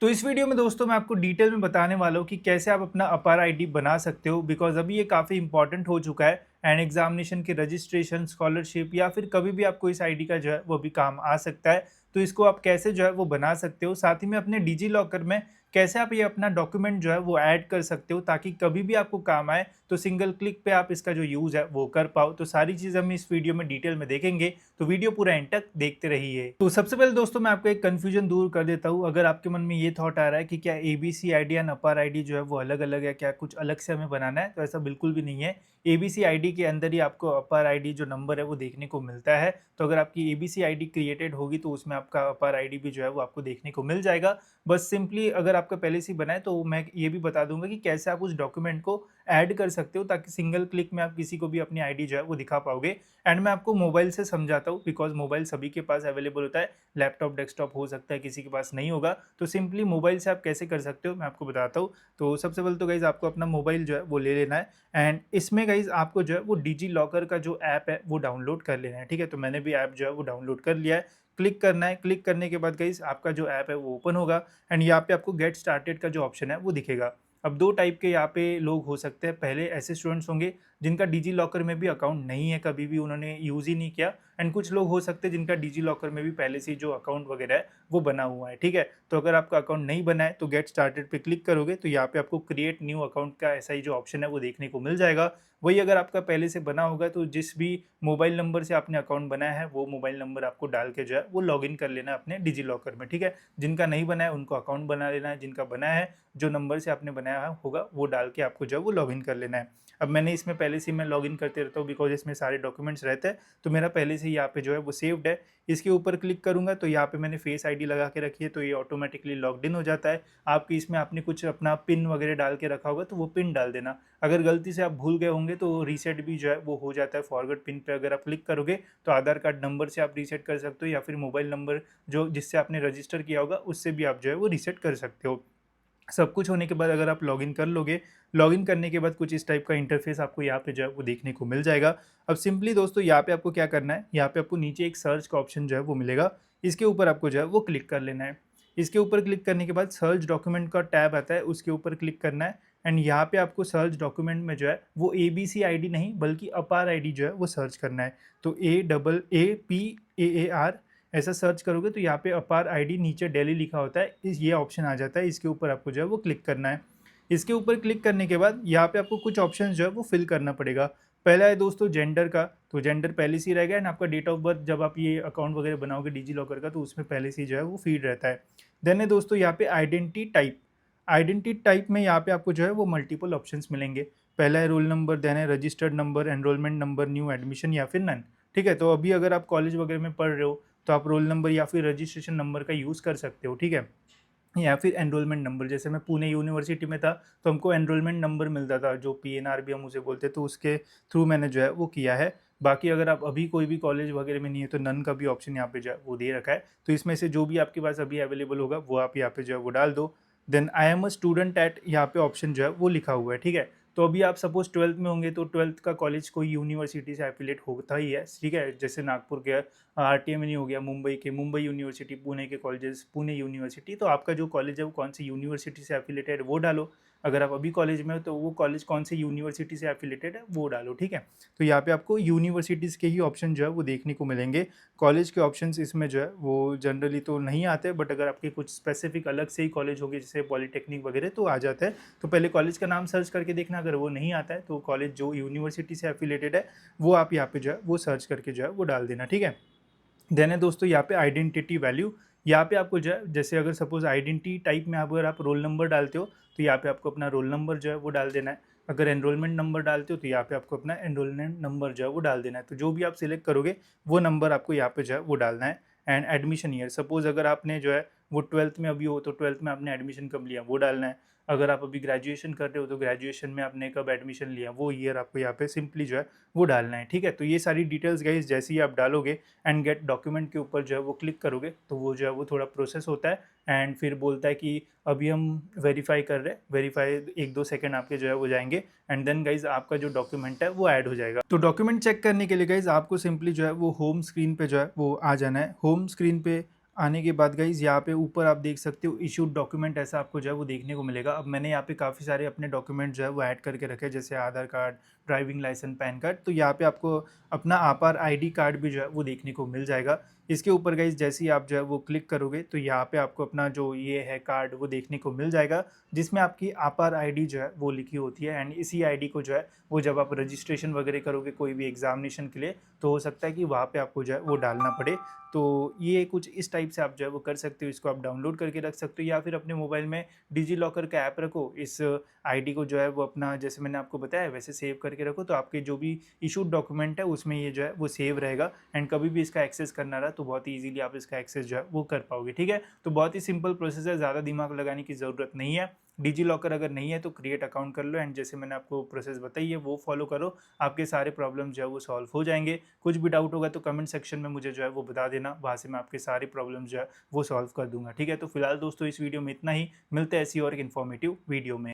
तो इस वीडियो में दोस्तों मैं आपको डिटेल में बताने वाला हूँ कि कैसे आप अपना अपार आईडी बना सकते हो बिकॉज अभी ये काफ़ी इंपॉर्टेंट हो चुका है एंड एग्जामिनेशन के रजिस्ट्रेशन स्कॉलरशिप या फिर कभी भी आपको इस आईडी का जो है वो भी काम आ सकता है। तो इसको आप कैसे जो है वो बना सकते हो, साथ ही में अपने डिजी लॉकर में कैसे आप ये अपना डॉक्यूमेंट जो है वो ऐड कर सकते हो ताकि कभी भी आपको काम आए तो सिंगल क्लिक पे आप इसका जो यूज है वो कर पाओ। तो सारी चीज़ हम इस वीडियो में डिटेल में देखेंगे, तो वीडियो पूरा एंड तक देखते रहिए। तो सबसे पहले दोस्तों मैं आपको एक कंफ्यूजन दूर कर देता हूँ। अगर आपके मन में ये थॉट आ रहा है कि क्या एबीसी आईडी या अपार आईडी जो है वो अलग अलग है, क्या कुछ अलग से हमें बनाना है, तो ऐसा बिल्कुल भी नहीं है। एबीसी आईडी के अंदर ही आपको अपार आईडी जो नंबर है वो देखने को मिलता है। तो अगर आपकी एबीसी आईडी क्रिएटेड होगी तो उसमें आपका अपार आईडी भी जो है वो आपको देखने को मिल जाएगा। बस सिंपली अगर आपका पहले से ही बना है तो मैं ये भी बता दूंगा कि कैसे आप उस डॉक्यूमेंट को ऐड कर सकते हो ताकि सिंगल क्लिक में आप किसी को भी अपनी आईडी जो है वो दिखा पाओगे। एंड मैं आपको मोबाइल से समझाता हूँ बिकॉज मोबाइल सभी के पास अवेलेबल होता है, लैपटॉप डेस्कटॉप हो सकता है किसी के पास नहीं होगा। तो सिंपली मोबाइल से आप कैसे कर सकते हो मैं आपको बताता हूँ। तो सबसे पहले तो गाइज आपको अपना मोबाइल जो है वो ले लेना है एंड इसमें गाइज आपको जो है वो डिजी लॉकर का जो ऐप है वो डाउनलोड कर लेना है। ठीक है, तो मैंने भी ऐप जो है वो डाउनलोड कर लिया है। क्लिक करना है, क्लिक करने के बाद गाइज आपका जो ऐप है वो ओपन होगा एंड यहाँ पे आपको गेट स्टार्टेड का जो ऑप्शन है वो दिखेगा। अब दो टाइप के यहाँ पे लोग हो सकते हैं। पहले ऐसे स्टूडेंट्स होंगे जिनका डिजी लॉकर में भी अकाउंट नहीं है, कभी भी उन्होंने यूज़ ही नहीं किया। एंड कुछ लोग हो सकते हैं जिनका डिजी लॉकर में भी पहले से जो अकाउंट वगैरह है वो बना हुआ है। ठीक है, तो अगर आपका अकाउंट नहीं बना है तो गेट स्टार्टेड पे क्लिक करोगे तो यहाँ पे आपको क्रिएट न्यू अकाउंट का ऐसा ही जो ऑप्शन है वो देखने को मिल जाएगा। वही अगर आपका पहले से बना होगा तो जिस भी मोबाइल नंबर से आपने अकाउंट बनाया है वो मोबाइल नंबर आपको डाल के जो है वो लॉगिन कर लेना है अपने डिजी लॉकर में। ठीक है, जिनका नहीं बना है उनको अकाउंट बना लेना है, जिनका बना है जो नंबर से आपने बनाया होगा वो डाल के आपको जो है वो लॉगिन कर लेना है। अब मैंने इसमें पहले से मैं लॉगिन करते रहता हूँ बिकॉज इसमें सारे डॉक्यूमेंट्स रहते हैं, तो मेरा पहले से यहाँ पे जो है वो सेव्ड है। इसके ऊपर क्लिक करूंगा तो यहाँ पे मैंने फेस आईडी लगा के रखी है तो ये ऑटोमेटिकली लॉग्ड इन हो जाता है। आपकी इसमें आपने कुछ अपना पिन वगैरह डाल के रखा होगा तो वो पिन डाल देना। अगर गलती से आप भूल गए होंगे तो रीसेट भी जो है वो हो जाता है। फॉरगेट पिन पे अगर आप क्लिक करोगे तो आधार कार्ड नंबर से आप रीसेट कर सकते हो या फिर मोबाइल नंबर जो जिससे आपने रजिस्टर किया होगा उससे भी आप जो है वो रीसेट कर सकते हो। सब कुछ होने के बाद अगर आप लॉगिन कर लोगे, लॉगिन करने के बाद कुछ इस टाइप का इंटरफेस आपको यहाँ पे जो है वो देखने को मिल जाएगा। अब सिंपली दोस्तों यहाँ पे आपको क्या करना है, यहाँ पे आपको नीचे एक सर्च का ऑप्शन जो है वो मिलेगा, इसके ऊपर आपको जो है वो क्लिक कर लेना है। इसके ऊपर क्लिक करने के बाद सर्च डॉक्यूमेंट का टैब आता है, उसके ऊपर क्लिक करना है एंड यहाँ पे आपको सर्च डॉक्यूमेंट में जो है वो A B C I D नहीं बल्कि अपार आई डी जो है वो सर्च करना है। तो AAAPAAR ऐसा सर्च करोगे तो यहाँ पे अपार आईडी नीचे दिल्ली लिखा होता है, इस ये ऑप्शन आ जाता है। इसके ऊपर आपको जो है वो क्लिक करना है। इसके ऊपर क्लिक करने के बाद यहाँ पे आपको कुछ ऑप्शन जो है वो फिल करना पड़ेगा। पहला है दोस्तों जेंडर का, तो जेंडर पहले से ही रहेगा एंड आपका डेट ऑफ बर्थ जब आप ये अकाउंट वगैरह बनाओगे डिजी लॉकर का तो उसमें पहले से ही जो है वो फीड रहता है। देन है दोस्तों यहाँ पे आइडेंटिटी टाइप। आइडेंटिटी टाइप में यहाँ पे आपको जो है वो मल्टीपल ऑप्शंस मिलेंगे। पहला है रोल नंबर, देन है registered number, enrolment number, new admission या फिर नन। ठीक है, तो अभी अगर आप कॉलेज वगैरह में पढ़ रहे हो तो आप रोल नंबर या फिर रजिस्ट्रेशन नंबर का यूज़ कर सकते हो। ठीक है, या फिर एनरोलमेंट नंबर, जैसे मैं पुणे यूनिवर्सिटी में था तो हमको एनरोलमेंट नंबर मिलता था जो पीएनआर भी हम उसे बोलते हैं, तो उसके थ्रू मैंने जो है वो किया है। बाकी अगर आप अभी कोई भी कॉलेज वगैरह में नहीं है तो नन का भी ऑप्शन यहाँ पे जो है वो दे रखा है। तो इसमें से जो भी आपके पास अभी अवेलेबल होगा वो आप यहाँ पे जो है वो डाल दो। Then I am a student at, यहाँ पे ऑप्शन जो है वो लिखा हुआ है। ठीक है, तो अभी आप सपोज ट्वेल्थ में होंगे तो ट्वेल्थ का कॉलेज कोई यूनिवर्सिटी से एफिलेट होता ही है। ठीक है, जैसे नागपुर के आरटीएमएन हो गया, मुंबई के मुंबई यूनिवर्सिटी, पुणे के कॉलेजेस पुणे यूनिवर्सिटी। तो आपका जो कॉलेज है वो कौन सी यूनिवर्सिटी से एफिलेटेड वो डालो। अगर आप अभी कॉलेज में हो तो वो कॉलेज कौन से यूनिवर्सिटी से एफिलेटेड है वो डालो। ठीक है, तो यहाँ पे आपको यूनिवर्सिटीज़ के ही ऑप्शन जो है वो देखने को मिलेंगे। कॉलेज के ऑप्शंस इसमें जो है वो जनरली तो नहीं आते, बट अगर आपके कुछ स्पेसिफिक अलग से ही कॉलेज होगी जैसे पॉलीटेक्निक वगैरह तो आ जाता है। तो पहले कॉलेज का नाम सर्च करके देखना, अगर वो नहीं आता है तो कॉलेज जो यूनिवर्सिटी से एफिलेटेड है वो आप यहाँ पे जो है वो सर्च करके जो है वो डाल देना। ठीक है, देन है दोस्तों यहाँ पे आइडेंटिटी वैल्यू। यहाँ पे आपको जो है जैसे अगर सपोज आइडेंटिटी टाइप में अगर आप रोल नंबर डालते हो तो यहाँ पे आपको अपना रोल नंबर जो है वो डाल देना है। अगर एनरोलमेंट नंबर डालते हो तो यहाँ पे आपको अपना एनरोलमेंट नंबर जो है वो डाल देना है। तो जो भी आप सिलेक्ट करोगे वो नंबर आपको यहाँ पे जो है वो डालना है। एंड एडमिशन ईयर, सपोज अगर आपने जो है वो ट्वेल्थ में अभी हो तो ट्वेल्थ में आपने एडमिशन कब लिया वो डालना है। अगर आप अभी ग्रेजुएशन कर रहे हो तो ग्रेजुएशन में आपने कब एडमिशन लिया वो ईयर आपको यहाँ पे सिंपली जो है वो डालना है। ठीक है, तो ये सारी डिटेल्स गाइस जैसे ही आप डालोगे एंड गेट डॉक्यूमेंट के ऊपर जो है वो क्लिक करोगे तो वो जो है वो थोड़ा प्रोसेस होता है एंड फिर बोलता है कि अभी हम वेरीफाई कर रहे हैं। वेरीफाई 1-2 सेकंड आपके जो है वो जाएंगे एंड देन गाइज आपका जो डॉक्यूमेंट है वो ऐड हो जाएगा। तो डॉक्यूमेंट चेक करने के लिए गाइज आपको सिंपली जो है वो होम स्क्रीन पे जो है वो आ जाना है। होम स्क्रीन पे आने के बाद गाइज़ यहाँ पे ऊपर आप देख सकते हो इश्यूड डॉक्यूमेंट ऐसा आपको जो है वो देखने को मिलेगा। अब मैंने यहाँ पे काफ़ी सारे अपने डॉक्यूमेंट जो है वो ऐड करके रखे हैं, जैसे Aadhaar card, driving licence, PAN card. तो यहाँ पे आपको अपना आपार आईडी कार्ड भी जो है वो देखने को मिल जाएगा। इसके ऊपर गाइज़ जैसे ही आप जो है वो क्लिक करोगे तो यहाँ पे आपको अपना जो ये है कार्ड वो देखने को मिल जाएगा, जिसमें आपकी आपार आईडी जो है वो लिखी होती है। एंड इसी आईडी को जो है वो जब आप रजिस्ट्रेशन वगैरह करोगे कोई भी एग्जामिनेशन के लिए, तो हो सकता है कि वहाँ पे आपको जो है वो डालना पड़े। तो ये कुछ इस टाइप से आप जो है वो कर सकते हो, इसको आप डाउनलोड करके रख सकते हो या फिर अपने मोबाइल में डिजी लॉकर का ऐप रखो। इस आईडी को जो है वो अपना जैसे मैंने आपको बताया वैसे सेव करके रखो, तो आपके जो भी इशूड डॉक्यूमेंट है उसमें ये जो है वो सेव रहेगा। एंड कभी भी इसका एक्सेस करना रहा तो बहुत ही ईजिली आप इसका एक्सेस जो है वो कर पाओगे। ठीक है, तो बहुत ही सिंपल प्रोसेस है, ज़्यादा दिमाग लगाने की ज़रूरत नहीं है। डिजी लॉकर अगर नहीं है तो क्रिएट अकाउंट कर लो, एंड जैसे मैंने आपको प्रोसेस बताई है वो फॉलो करो, आपके सारे प्रॉब्लम जो है वो सॉल्व हो जाएंगे। कुछ भी डाउट होगा तो कमेंट सेक्शन में मुझे जो है वो बता देना, वहाँ से मैं आपके सारे प्रॉब्लम जो है वो सॉल्व कर दूंगा। ठीक है, तो फिलहाल दोस्तों इस वीडियो में इतना ही, मिलते हैं ऐसी और एक इन्फॉर्मेटिव वीडियो में।